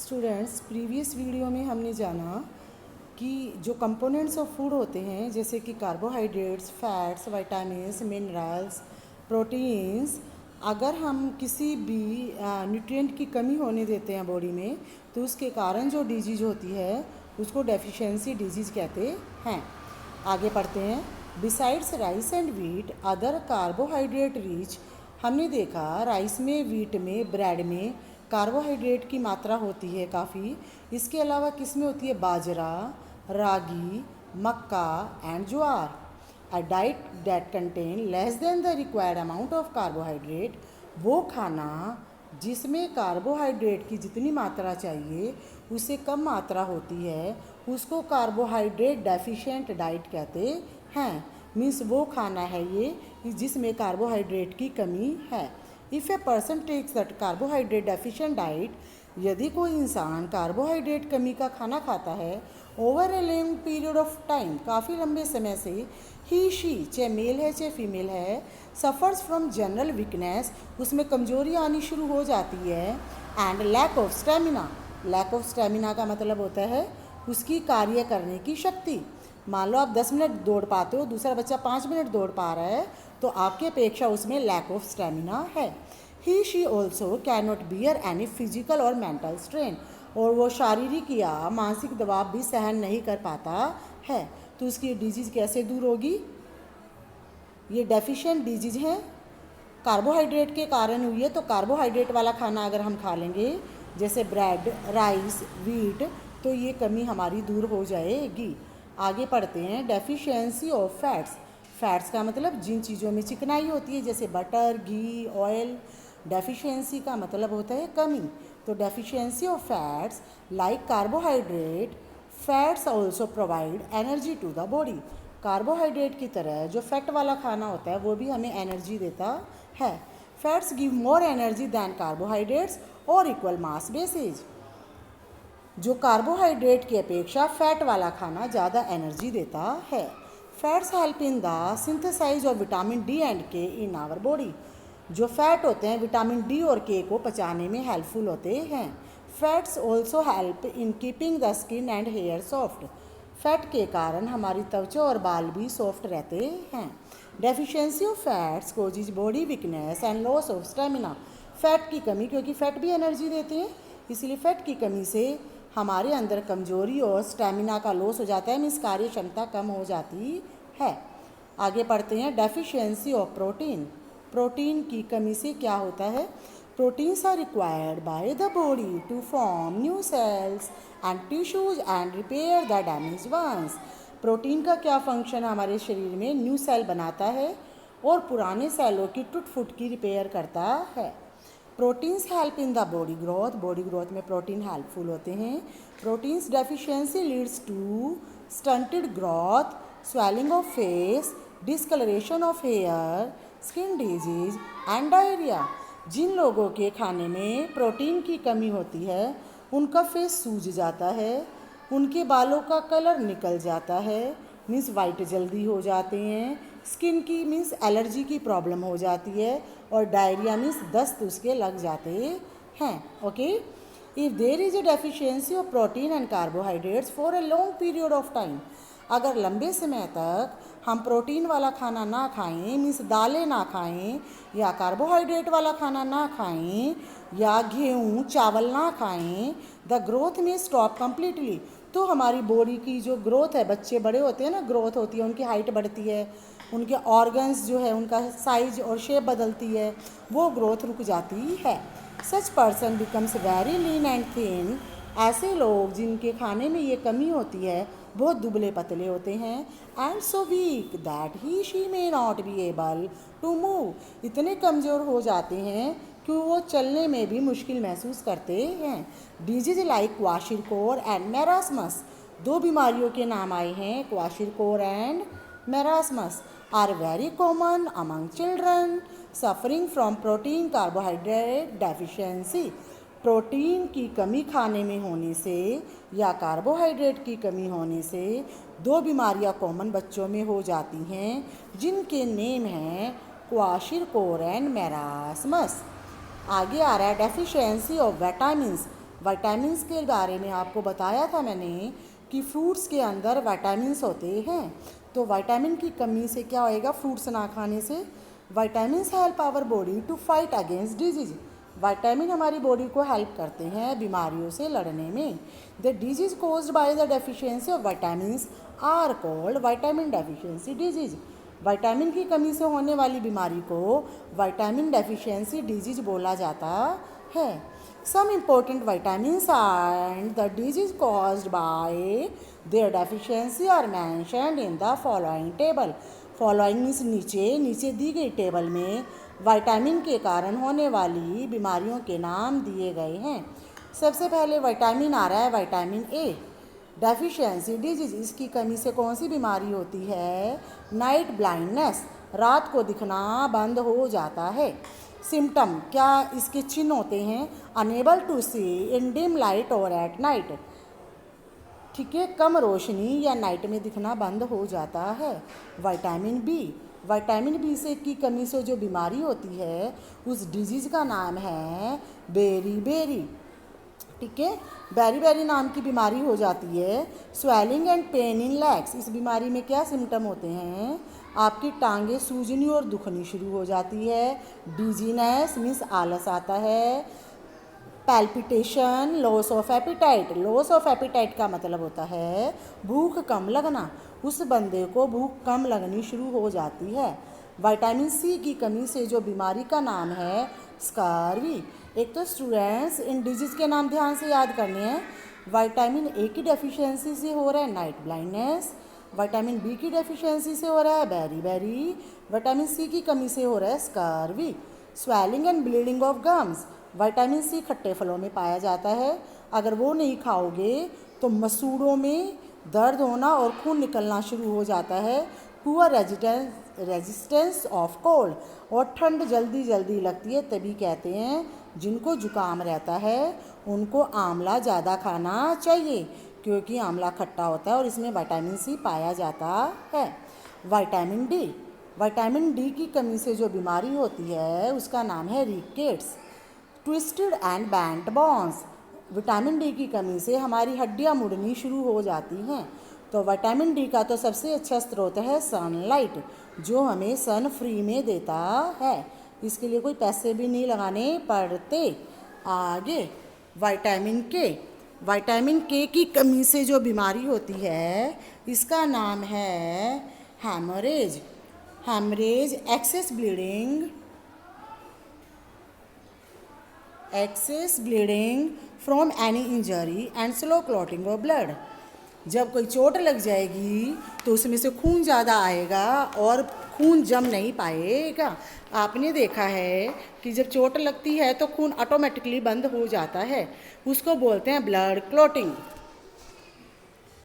Students, previous video में हमने जाना कि जो कंपोनेंट्स ऑफ फूड होते हैं जैसे कि carbohydrates, fats, vitamins, minerals, proteins, अगर हम किसी भी न्यूट्रिएंट की कमी होने देते हैं बॉडी में तो उसके कारण जो डिजीज होती है उसको डेफिशिएंसी डिजीज कहते हैं। आगे पढ़ते हैं। Besides rice and wheat other carbohydrate rich, हमने देखा राइस में, वीट में, ब्रेड में कार्बोहाइड्रेट की मात्रा होती है काफ़ी। इसके अलावा किस में होती है? Bajra, ragi, makka and jowar. A diet that contain less than the required amount of carbohydrate, वो खाना जिसमें कार्बोहाइड्रेट की जितनी मात्रा चाहिए उससे कम मात्रा होती है उसको कार्बोहाइड्रेट डेफिशिएंट डाइट कहते हैं। मीन्स वो खाना है ये जिसमें कार्बोहाइड्रेट की कमी है। If a person takes that carbohydrate deficient diet, यदि कोई इंसान कार्बोहाइड्रेट कमी का खाना खाता है over a long period of time, काफ़ी लंबे समय से, ही शी, चाहे मेल है चाहे फीमेल है, सफ़र्स फ्रॉम जनरल वीकनेस, उसमें कमजोरी आनी शुरू हो जाती है, and lack of stamina. Lack of stamina का मतलब होता है उसकी कार्य करने की शक्ति। मान लो आप 10 मिनट दौड़ पाते हो, दूसरा बच्चा 5 मिनट दौड़ पा रहा है, तो आपकी अपेक्षा उसमें लैक ऑफ स्टेमिना है। He she also can not bear any physical और मेंटल स्ट्रेन, और वो शारीरिक या मानसिक दबाव भी सहन नहीं कर पाता है। तो उसकी डिजीज़ कैसे दूर होगी? ये डेफिशिएंट डिजीज है, कार्बोहाइड्रेट के कारण हुई है। तो कार्बोहाइड्रेट वाला खाना अगर हम खा लेंगे जैसे ब्रेड, राइस, वीट, तो ये कमी हमारी दूर हो जाएगी। आगे पढ़ते हैं। Deficiency of fats. फैट्स का मतलब जिन चीज़ों में चिकनाई होती है जैसे बटर, घी, ऑयल। डेफिशिएंसी का मतलब होता है कमी। तो deficiency of fats like carbohydrate, fats also provide energy to the body. Carbohydrate की तरह जो फैट वाला खाना होता है वो भी हमें एनर्जी देता है। Fats give more energy than carbohydrates और इक्वल मास बेसिस। जो कार्बोहाइड्रेट की अपेक्षा फैट वाला खाना ज़्यादा एनर्जी देता है। Fats help in the synthesize of vitamin D and K in our body. जो फैट होते हैं विटामिन डी और के को पचाने में हेल्पफुल होते हैं। Fats also help in keeping the skin and hair soft. Fat के कारण हमारी त्वचा और बाल भी सॉफ्ट रहते हैं। Deficiency of fats causes body weakness and loss of stamina. Fat की कमी, क्योंकि फैट भी एनर्जी देते हैं, इसलिए फैट की कमी से हमारे अंदर कमजोरी और स्टेमिना का लॉस हो जाता है, मीन्स कार्य क्षमता कम हो जाती है। आगे पढ़ते हैं। Deficiency of protein. प्रोटीन की कमी से क्या होता है? Proteins are required by the body to form new cells and tissues and repair the damage ones. Protein का क्या फंक्शन हमारे शरीर में? न्यू सेल बनाता है और पुराने सेलों की टूट फूट की रिपेयर करता है। Proteins help in the body growth. Body growth में प्रोटीन हेल्पफुल होते हैं। Proteins deficiency leads to stunted growth, swelling of face, discoloration of hair, skin disease and diarrhoea. जिन लोगों के खाने में प्रोटीन की कमी होती है उनका फेस सूज जाता है, उनके बालों का कलर निकल जाता है, मीन्स वाइट जल्दी हो जाते हैं, स्किन की मीन्स एलर्जी की प्रॉब्लम हो जाती है, और डायरिया मीन्स दस्त उसके लग जाते हैं। Okay, if there is a deficiency of protein and carbohydrates for a long period of time, अगर लंबे समय तक हम प्रोटीन वाला खाना ना खाएं, मीन्स दालें ना खाएं, या कार्बोहाइड्रेट वाला खाना ना खाएं, या गेहूँ चावल ना खाएं, द ग्रोथ में स्टॉप कम्प्लीटली। तो हमारी बॉडी की जो ग्रोथ है, बच्चे बड़े होते हैं ना, ग्रोथ होती है, उनकी हाइट बढ़ती है, उनके ऑर्गन्स जो है उनका साइज और शेप बदलती है, वो ग्रोथ रुक जाती है। Such person becomes very lean and thin. ऐसे लोग जिनके खाने में ये कमी होती है बहुत दुबले पतले होते हैं। And so weak that he she may not be able to move. इतने कमज़ोर हो जाते हैं कि वो चलने में भी मुश्किल महसूस करते हैं। Disease like kwashiorkor and marasmus, दो बीमारियों के नाम आए हैं, kwashiorkor and marasmus, are very common among children suffering from protein carbohydrate deficiency. Protein की कमी खाने में होने से या कार्बोहाइड्रेट की कमी होने से दो बीमारियां कॉमन बच्चों में हो जाती हैं, जिनके नेम हैं क्वाशिरकोर एंड मेरास्मस। आगे आ रहा है डेफिशिएंसी ऑफ विटामिन्स। विटामिन्स के बारे में आपको बताया था मैंने कि फ्रूट्स के अंदर विटामिन्स होते हैं। तो विटामिन की कमी से क्या होएगा, फ्रूट्स ना खाने से? Vitamins help our body to fight against disease. Vitamin हमारी बॉडी को हेल्प करते हैं बीमारियों से लड़ने में। The disease caused by the deficiency of vitamins are called vitamin deficiency disease. Vitamin की कमी से होने वाली बीमारी को विटामिन डेफिशिएंसी डिजीज बोला जाता है। Some important vitamins and the disease caused by their deficiency are mentioned in the following table. Following means नीचे दी गई टेबल में विटामिन के कारण होने वाली बीमारियों के नाम दिए गए हैं। सबसे पहले विटामिन आ रहा है विटामिन ए। डेफिशिएंसी डिजीज, इसकी कमी से कौन सी बीमारी होती है? नाइट ब्लाइंडनेस, रात को दिखना बंद हो जाता है। सिम्टम, क्या इसके चिन्ह होते हैं? Unable to see in dim light और एट नाइट, ठीक है, कम रोशनी या नाइट में दिखना बंद हो जाता है। विटामिन बी से की कमी से जो बीमारी होती है उस डिजीज़ का नाम है बेरी, ठीक है, बेरी नाम की बीमारी हो जाती है। Swelling and pain in legs, इस बीमारी में क्या सिम्टम होते हैं? आपकी टांगें सूजनी और दुखनी शुरू हो जाती है। डिजीनेस मीन्स आलस आता है। पैल्पिटेशन, लॉस ऑफ एपिटाइट का मतलब होता है भूख कम लगना। उस बंदे को भूख कम लगनी शुरू हो जाती है। विटामिन सी की कमी से जो बीमारी का नाम है स्कारवी। एक तो स्टूडेंट्स इन डिजीज़ के नाम ध्यान से याद करने हैं। विटामिन ए की डेफिशिएंसी से हो रहा है नाइट ब्लाइंडनेस। विटामिन बी की डेफिशिएंसी से हो रहा है बेरी। विटामिन सी की कमी से हो रहा है scurvy. Swelling and bleeding of gums, vitamin C खट्टे फलों में पाया जाता है। अगर वो नहीं खाओगे तो मसूड़ों में दर्द होना और खून निकलना शुरू हो जाता है। पुअर रेजिस्टेंस ऑफ कोल्ड, और ठंड जल्दी लगती है, तभी कहते हैं जिनको जुकाम रहता है उनको आंवला ज़्यादा खाना चाहिए, क्योंकि आंवला खट्टा होता है और इसमें विटामिन सी पाया जाता है। विटामिन डी की कमी से जो बीमारी होती है उसका नाम है rickets. Twisted and बैंट bones, vitamin D की कमी से हमारी हड्डियां मुड़नी शुरू हो जाती हैं। तो विटामिन डी का तो सबसे अच्छा स्रोत है सनलाइट, जो हमें सन फ्री में देता है, इसके लिए कोई पैसे भी नहीं लगाने पड़ते। आगे विटामिन के की कमी से जो बीमारी होती है इसका नाम है haemorrhage. Excess bleeding from any injury and slow clotting of blood. जब कोई चोट लग जाएगी तो उसमें से खून ज़्यादा आएगा और खून जम नहीं पाएगा। आपने देखा है कि जब चोट लगती है तो खून ऑटोमेटिकली बंद हो जाता है, उसको बोलते हैं ब्लड क्लॉटिंग।